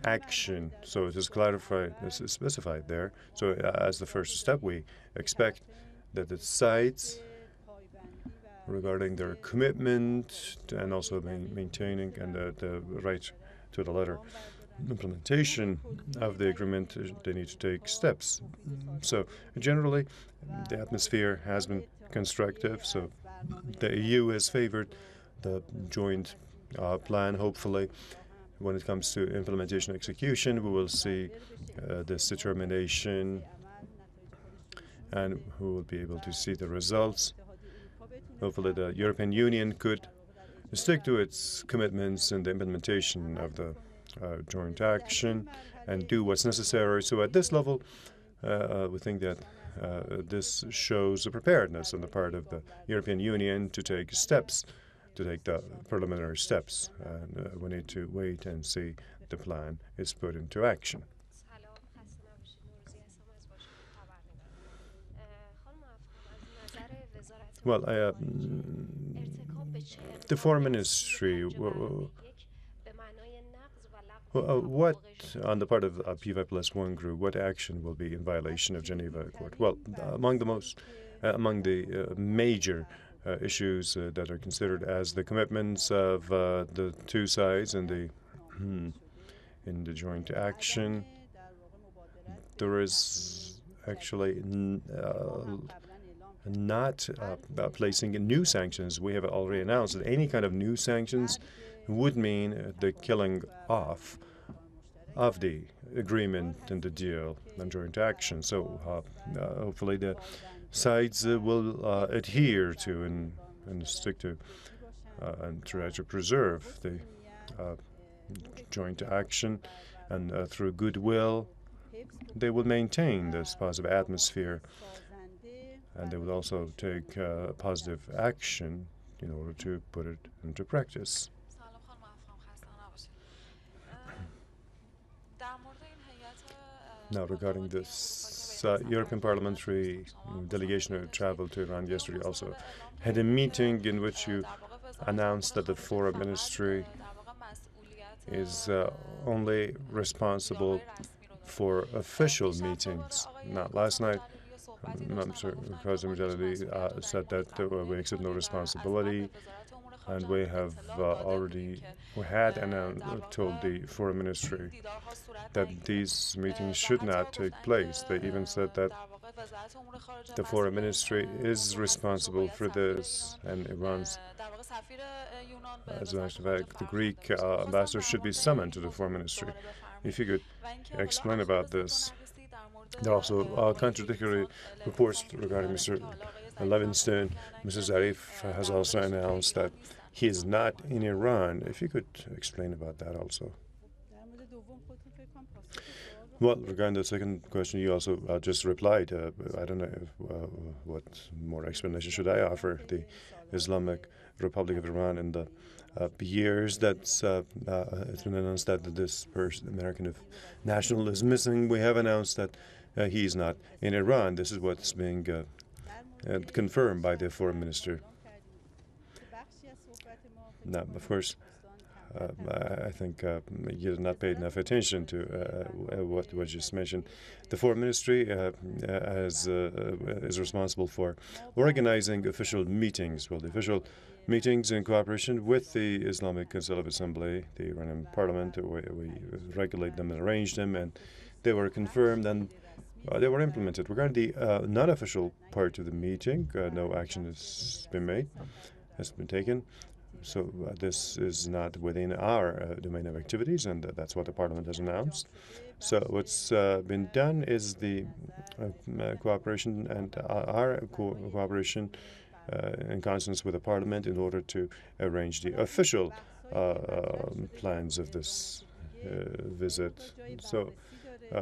action. So it is clarified, this is specified there. So as the first step, we expect that the sides, regarding their commitment and also maintaining and the right to the letter implementation of the agreement, they need to take steps. So generally, the atmosphere has been constructive. So the EU has favored the joint plan. Hopefully, when it comes to implementation execution, we will see this determination, and we will be able to see the results. Hopefully, the European Union could stick to its commitments in the implementation of the joint action and do what's necessary. So at this level, we think that this shows a preparedness on the part of the European Union to take steps, to take the preliminary steps. And we need to wait and see the plan is put into action. Well, the foreign ministry, what, on the part of P5+1 group, what action will be in violation of Geneva Accord? Well, among the major issues that are considered as the commitments of the two sides in the joint action, there is actually not placing new sanctions. We have already announced that any kind of new sanctions would mean the killing off of the agreement and the deal and joint action. So hopefully the sides will adhere to and stick to and try to preserve the joint action, and through goodwill they will maintain this positive atmosphere, and they will also take positive action in order to put it into practice. Now, regarding this European parliamentary delegation who traveled to Iran yesterday, also had a meeting in which you announced that the foreign ministry is only responsible for official meetings. Not last night, I'm sure President Mujahidi said that we accept no responsibility, and we have told the foreign ministry that these meetings should not take place. They even said that the foreign ministry is responsible for this, and Iran's, as a matter of fact, the Greek ambassador should be summoned to the foreign ministry. If you could explain about this. There are also contradictory reports regarding Mr. Levinson. Mr. Zarif has also announced that he is not in Iran. If you could explain about that also. Well, regarding the second question, you also just replied. I don't know what more explanation should I offer. The Islamic Republic of Iran in the years that it's been announced that this American national is missing. We have announced that he's not in Iran. This is what's being confirmed by the foreign minister. Now, of course, I think you did not pay enough attention to what was just mentioned. The foreign ministry is responsible for organizing official meetings. Well, the official meetings in cooperation with the Islamic Consultative Assembly, the Iranian Parliament, we regulate them and arrange them, and they were confirmed and they were implemented. Regarding the non-official part of the meeting, no action has been taken. So this is not within our domain of activities, and that's what the Parliament has announced. So what's been done is the cooperation and our cooperation in consonance with the Parliament in order to arrange the official plans of this visit. So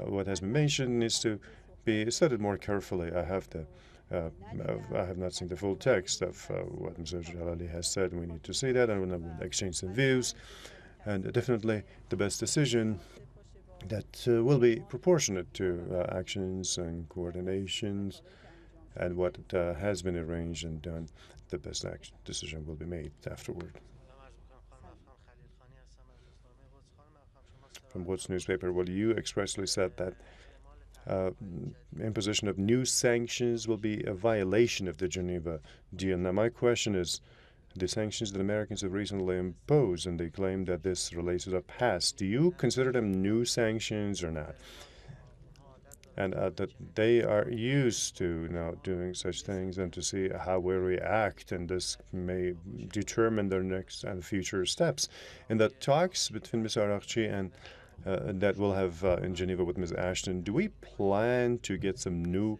what has been mentioned needs to be studied more carefully. I have not seen the full text of what Mr. Jalali has said. We need to see that, and we'll exchange some views. And definitely the best decision that will be proportionate to actions and coordinations and what has been arranged and done. The best decision will be made afterward. from Woods newspaper. Well, you expressly said that imposition of new sanctions will be a violation of the Geneva deal. Now, my question is, the sanctions that Americans have recently imposed, and they claim that this relates to the past, do you consider them new sanctions or not? And that they are used to doing such things, and to see how we react, and this may determine their next and future steps. In the talks between Ms. Araqchi and that we'll have in Geneva with Ms. Ashton, do we plan to get some new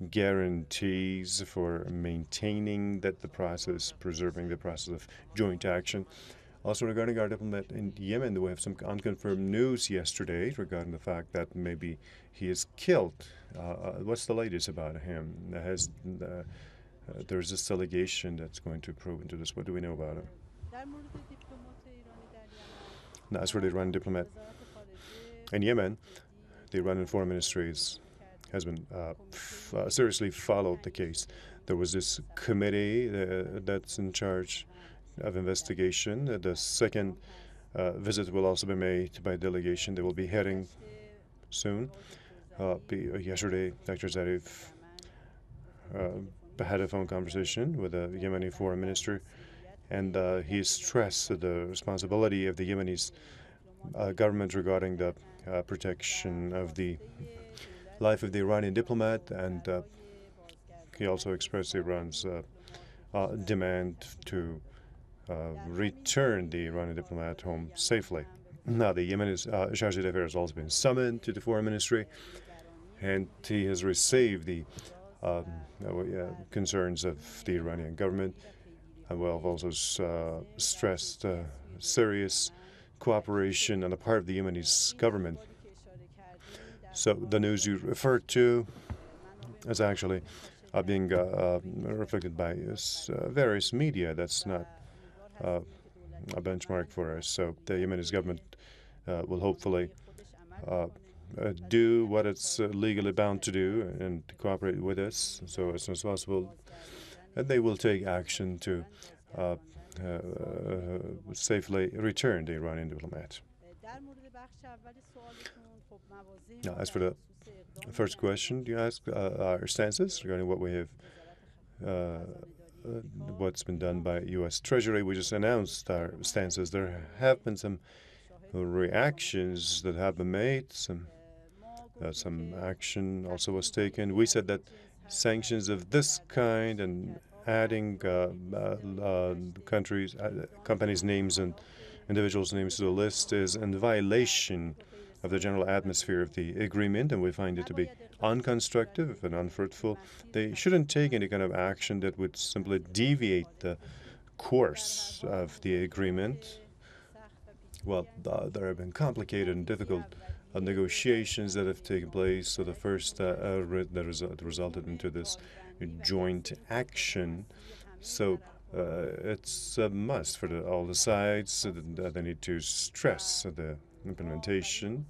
guarantees for maintaining the process, preserving the process of joint action? Also, regarding our diplomat in Yemen, we have some unconfirmed news yesterday regarding the fact that maybe he is killed. What's the latest about him? There's this allegation that's going to probe into this. What do we know about him? Now, as for the Iranian diplomat in Yemen, the Iranian Foreign Ministry has been seriously followed the case. There was this committee that's in charge of investigation. The second visit will also be made by a delegation. They will be heading soon. Yesterday, Dr. Zarif had a phone conversation with the Yemeni foreign minister, and he stressed the responsibility of the Yemeni government regarding the protection of the life of the Iranian diplomat, and he also expressed Iran's demand to return the Iranian diplomat home safely. Now, the Yemeni chargé d'affaires has also been summoned to the foreign ministry, and he has received the concerns of the Iranian government. And we have also stressed serious cooperation on the part of the Yemeni government. So the news you referred to is actually being reflected by various media. That's not a benchmark for us. So the Yemeni government will hopefully do what it's legally bound to do and cooperate with us. So as soon as possible, and they will take action to safely return the Iranian diplomat. Now, as for the first question you asked, our stances regarding what we have, what's been done by U.S. Treasury, we just announced our stances. There have been some reactions that have been made. Some action also was taken. We said that sanctions of this kind and adding companies' names and individuals' names to the list is in violation of the general atmosphere of the agreement, and we find it to be unconstructive and unfruitful. They shouldn't take any kind of action that would simply deviate the course of the agreement. Well, there have been complicated and difficult negotiations that have taken place. So the first that resulted into this joint action. So it's a must for all the sides that they need to stress the implementation.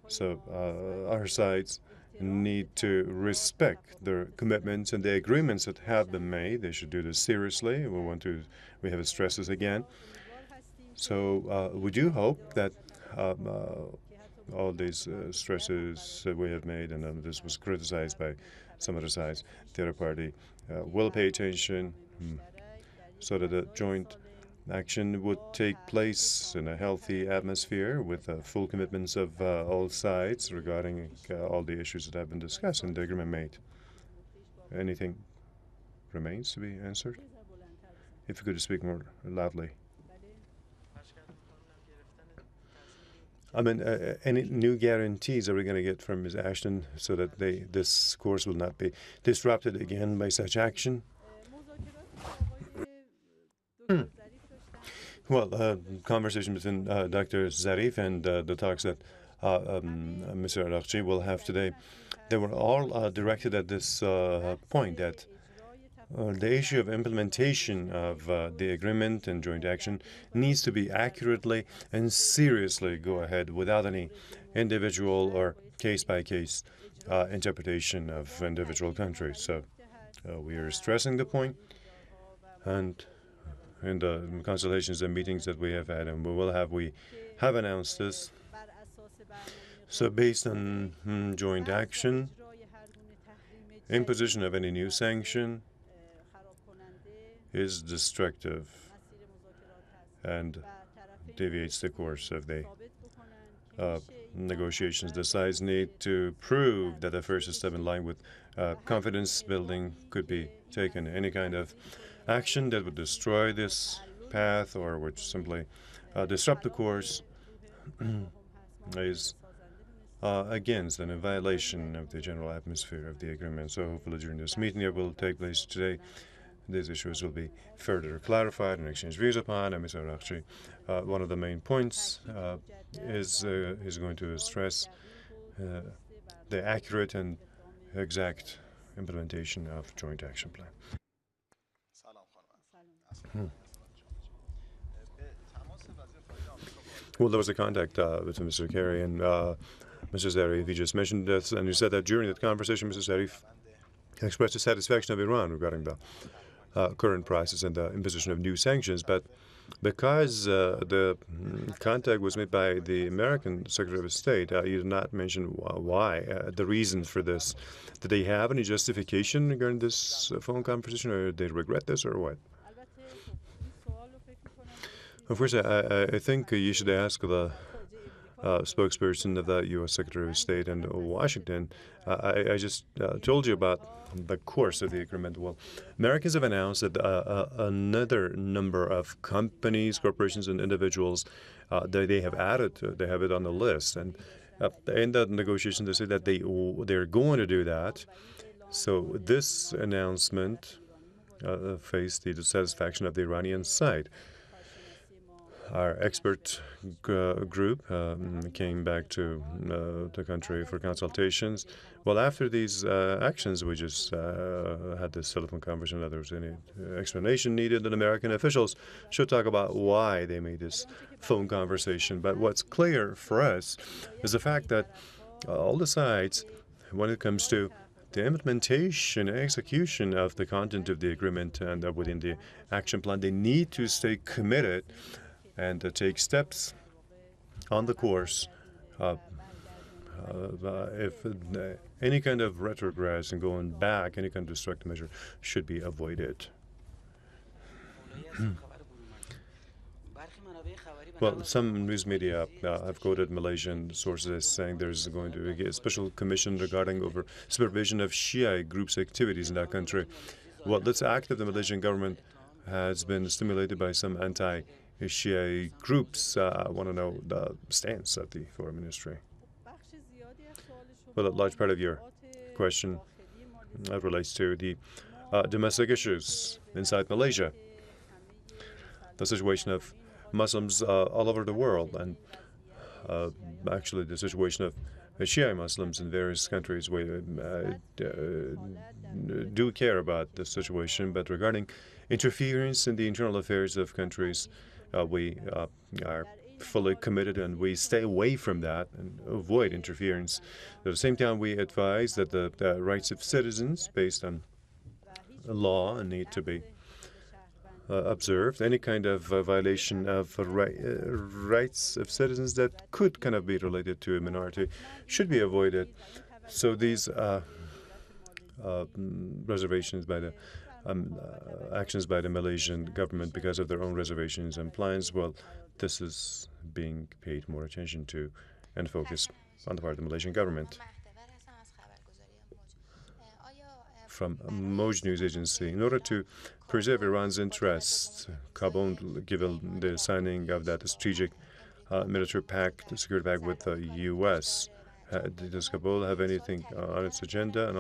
So our sides need to respect their commitments and the agreements that have been made. They should do this seriously. We have to stress this again. So we do hope that all these stresses that we have made, and this was criticized by some other sides, the other party will pay attention so that the joint action would take place in a healthy atmosphere with full commitments of all sides regarding all the issues that have been discussed and the agreement made. Anything remains to be answered? If you could speak more loudly. I mean, any new guarantees are we going to get from Ms. Ashton so that this course will not be disrupted again by such action? Well, conversation between Dr. Zarif and the talks that Mr. Araqchi will have today, they were all directed at this point that the issue of implementation of the agreement and joint action needs to be accurately and seriously go ahead without any individual or case-by-case interpretation of individual countries. So we are stressing the point, and in the consultations and meetings that we have had, and we have announced this. So based on joint action, imposition of any new sanction is destructive and deviates the course of the negotiations. The sides need to prove that the first step in line with confidence building could be taken. Any kind of action that would destroy this path or would simply disrupt the course is against and a violation of the general atmosphere of the agreement. So hopefully during this meeting that will take place today, these issues will be further clarified and exchanged views upon. And Mr. Arakchi, one of the main points is going to stress the accurate and exact implementation of joint action plan. Well, there was a contact between Mr. Kerry and Mr. Zarif. He just mentioned this, and you said that during that conversation, Mr. Zarif expressed dissatisfaction of Iran regarding the current prices and the imposition of new sanctions. But because the contact was made by the American Secretary of State, you did not mention why, the reasons for this. Did they have any justification regarding this phone conversation, or did they regret this, or what? Of course, I think you should ask the spokesperson of the U.S. Secretary of State in Washington. I just told you about the course of the agreement. Well, Americans have announced that another number of companies, corporations, and individuals they have added, they have it on the list. And in the negotiations, they say that they're going to do that. So this announcement faced the dissatisfaction of the Iranian side. Our expert group came back to the country for consultations. Well, after these actions, we just had this telephone conversation. Whether there was any explanation needed, and American officials should talk about why they made this phone conversation. But what's clear for us is the fact that all the sides, when it comes to the implementation and execution of the content of the agreement and within the action plan, they need to stay committed and to take steps on the course. If any kind of retrogress and going back, any kind of destructive measure should be avoided. Well, some news media have quoted Malaysian sources saying there's going to be a special commission regarding over supervision of Shia groups' activities in that country. Well, this act of the Malaysian government has been stimulated by some anti-Shia groups. I want to know the stance of the Foreign Ministry. Well, a large part of your question relates to the domestic issues inside Malaysia, the situation of Muslims all over the world, and actually the situation of Shia Muslims in various countries. We do care about the situation, but regarding interference in the internal affairs of countries, we are fully committed and we stay away from that and avoid interference. At the same time, we advise that the rights of citizens based on law need to be observed. Any kind of violation of rights of citizens that could kind of be related to a minority should be avoided. So these reservations by the actions by the Malaysian government because of their own reservations and plans, well, this is being paid more attention to and focus on the part of the Malaysian government. From Moj News Agency, in order to preserve Iran's interests, Kabul, given the signing of that strategic military pact, security pact with the U.S., does Kabul have anything on its agenda? And